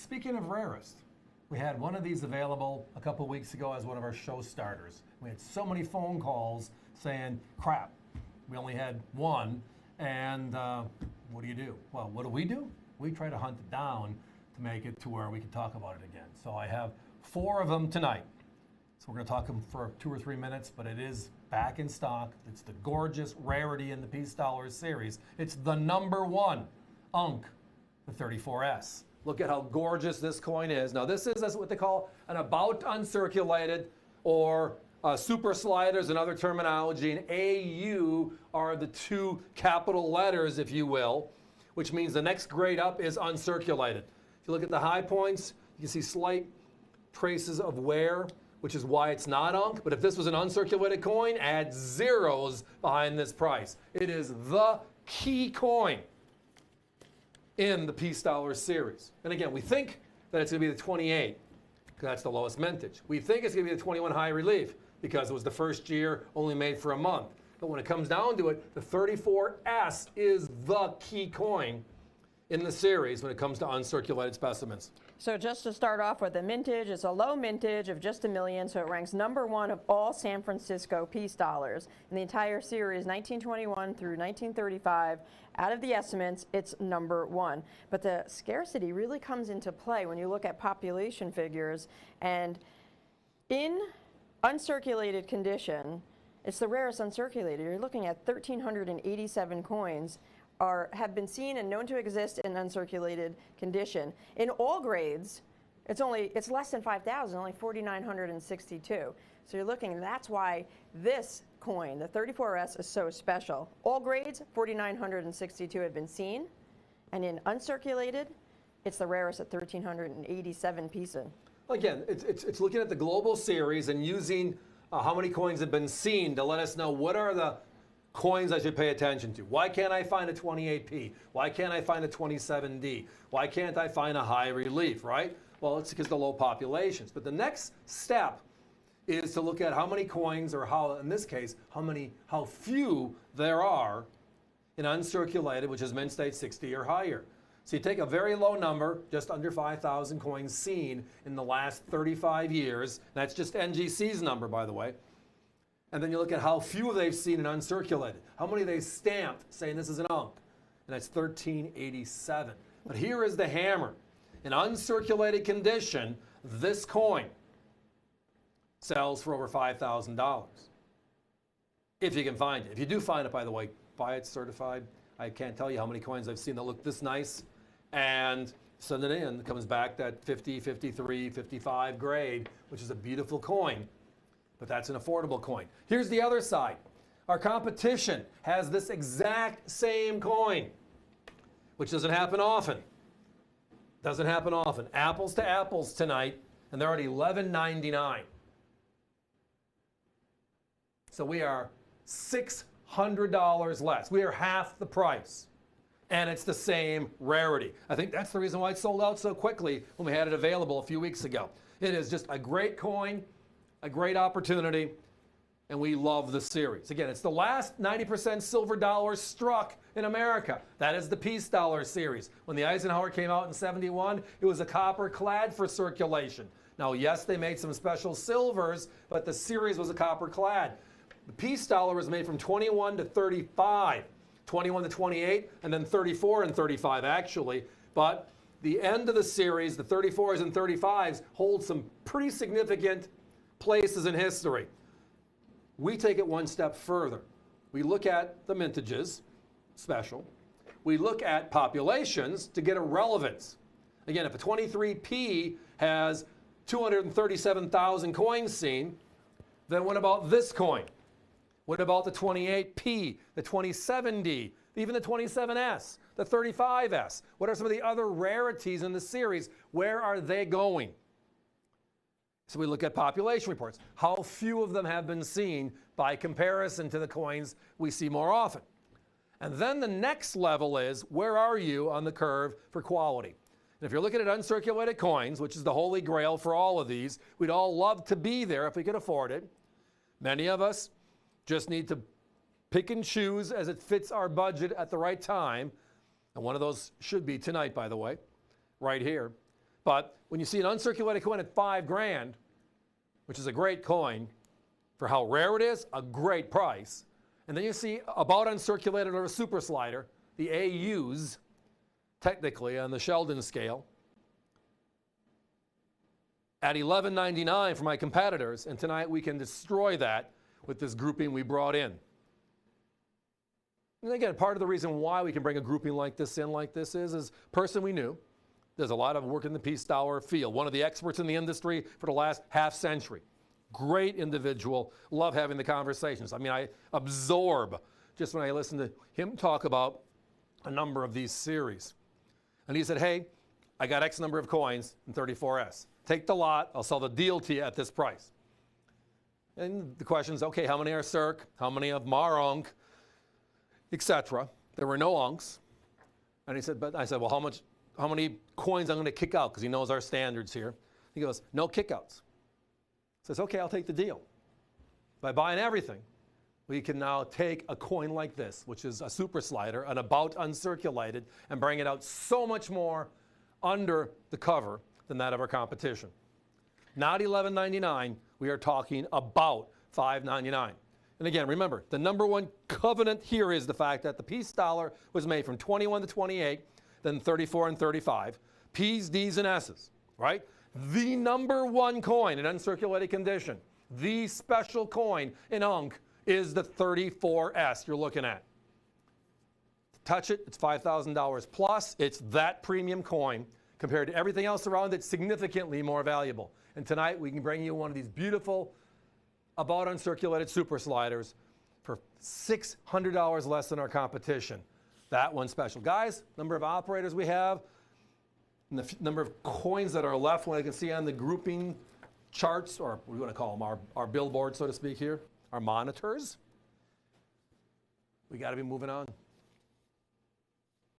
Speaking of rarest, we had one of these available a couple weeks ago as one of our show starters. We had so many phone calls saying, crap, we only had one, and what do you do? Well, what do? We try to hunt it down to make it to where we can talk about it again. So I have 4 of them tonight. So we're going to talk them for 2 or 3 minutes, but it is back in stock. It's the gorgeous rarity in the Peace Dollars series. It's the #1, Unc, the 34S. Look at how gorgeous this coin is. Now this is what they call an about uncirculated, or super sliders and other terminology, and AU are the 2 capital letters, if you will, which means the next grade up is uncirculated. If you look at the high points, you can see slight traces of wear, which is why it's not Unc. But if this was an uncirculated coin, add zeros behind this price. It is the key coin in the Peace Dollars series. And again, we think that it's going to be the 28, because that's the lowest mintage. We think it's going to be the 21 high relief, because it was the first year, only made for a month. But when it comes down to it, the 34S is the key coin in the series when it comes to uncirculated specimens. So just to start off with the mintage, it's a low mintage of just $1 million, so it ranks #1 of all San Francisco Peace Dollars. In the entire series, 1921 through 1935, out of the estimates, it's #1. But the scarcity really comes into play when you look at population figures, and in uncirculated condition, it's the rarest uncirculated. You're looking at 1,387 coins have been seen and known to exist in uncirculated condition. In all grades, it's less than 5,000, only 4,962. So you're looking, that's why this coin, the 34S, is so special. All grades, 4,962 have been seen, and in uncirculated, it's the rarest at 1,387 pieces. Again, it's looking at the global series and using how many coins have been seen to let us know what are the coins I should pay attention to. Why can't I find a 28P? Why can't I find a 27D? Why can't I find a high relief, right? Well, it's because of the low populations. But the next step is to look at how many coins, or how, in this case, how few there are in uncirculated, which is mint state 60 or higher. So you take a very low number, just under 5,000 coins seen in the last 35 years. That's just NGC's number, by the way. And then you look at how few they've seen in uncirculated. How many they stamped saying this is an Unc. And that's 1,387. But here is the hammer. In uncirculated condition, this coin sells for over $5,000. If you can find it. If you do find it, by the way, buy it certified. I can't tell you how many coins I've seen that look this nice. And send it in. It comes back that 50, 53, 55 grade, which is a beautiful coin. But that's an affordable coin. Here's the other side. Our competition has this exact same coin, which doesn't happen often. Doesn't happen often. Apples to apples tonight, and they're at $11.99. So we are $600 less. We are half the price. And it's the same rarity. I think that's the reason why it sold out so quickly when we had it available a few weeks ago. It is just a great coin, a great opportunity, and we love the series. Again, it's the last 90% silver dollar struck in America. That is the Peace Dollar series. When the Eisenhower came out in '71, it was a copper clad for circulation. Now, yes, they made some special silvers, but the series was a copper clad. The Peace Dollar was made from 21 to 35, 21 to 28, and then 34 and 35 actually. But the end of the series, the 34s and 35s, hold some pretty significant places in history. We take it one step further. We look at the mintages, special. We look at populations to get a relevance. Again, if a 23P has 237,000 coins seen, then what about this coin? What about the 28P, the 27D, even the 27S, the 35S? What are some of the other rarities in the series? Where are they going? So we look at population reports. How few of them have been seen by comparison to the coins we see more often? And then the next level is, where are you on the curve for quality? And if you're looking at uncirculated coins, which is the holy grail for all of these, we'd all love to be there if we could afford it. Many of us just need to pick and choose as it fits our budget at the right time. And one of those should be tonight, by the way, right here. But when you see an uncirculated coin at $5,000, which is a great coin for how rare it is, a great price, and then you see about uncirculated or a super slider, the AUs, technically on the Sheldon scale, at $11.99 for my competitors, and tonight we can destroy that with this grouping we brought in. And again, part of the reason why we can bring a grouping like this in like this is person we knew. There's a lot of work in the piece dollar field. One of the experts in the industry for the last half century. Great individual. Love having the conversations. I mean, I absorb just when I listen to him talk about a number of these series. And he said, hey, I got X number of coins in 34S. Take the lot. I'll sell the deal to you at this price. And the question is, okay, how many are Circ? How many of them are Unc? Etc. There were no Uncs. And he said, but I said, well, how many coins I'm going to kick out? Because he knows our standards here. He goes, no kickouts. Says, okay, I'll take the deal. By buying everything, we can now take a coin like this, which is a super slider, an about uncirculated, and bring it out so much more under the cover than that of our competition. Not $11.99, we are talking about $5.99. And again, remember, the number one covenant here is the fact that the piece dollar was made from 21 to 28, then 34 and 35, P's, D's, and S's, right? The number one coin in uncirculated condition, the special coin in Unc is the 34S you're looking at. Touch it, it's $5,000 plus. It's that premium coin compared to everything else around it, significantly more valuable. And tonight we can bring you one of these beautiful about uncirculated super sliders for $600 less than our competition. That one's special. Guys, number of operators we have, and the number of coins that are left, when I can see on the grouping charts, or what do you want to call them, our billboard, so to speak here, our monitors. We got to be moving on.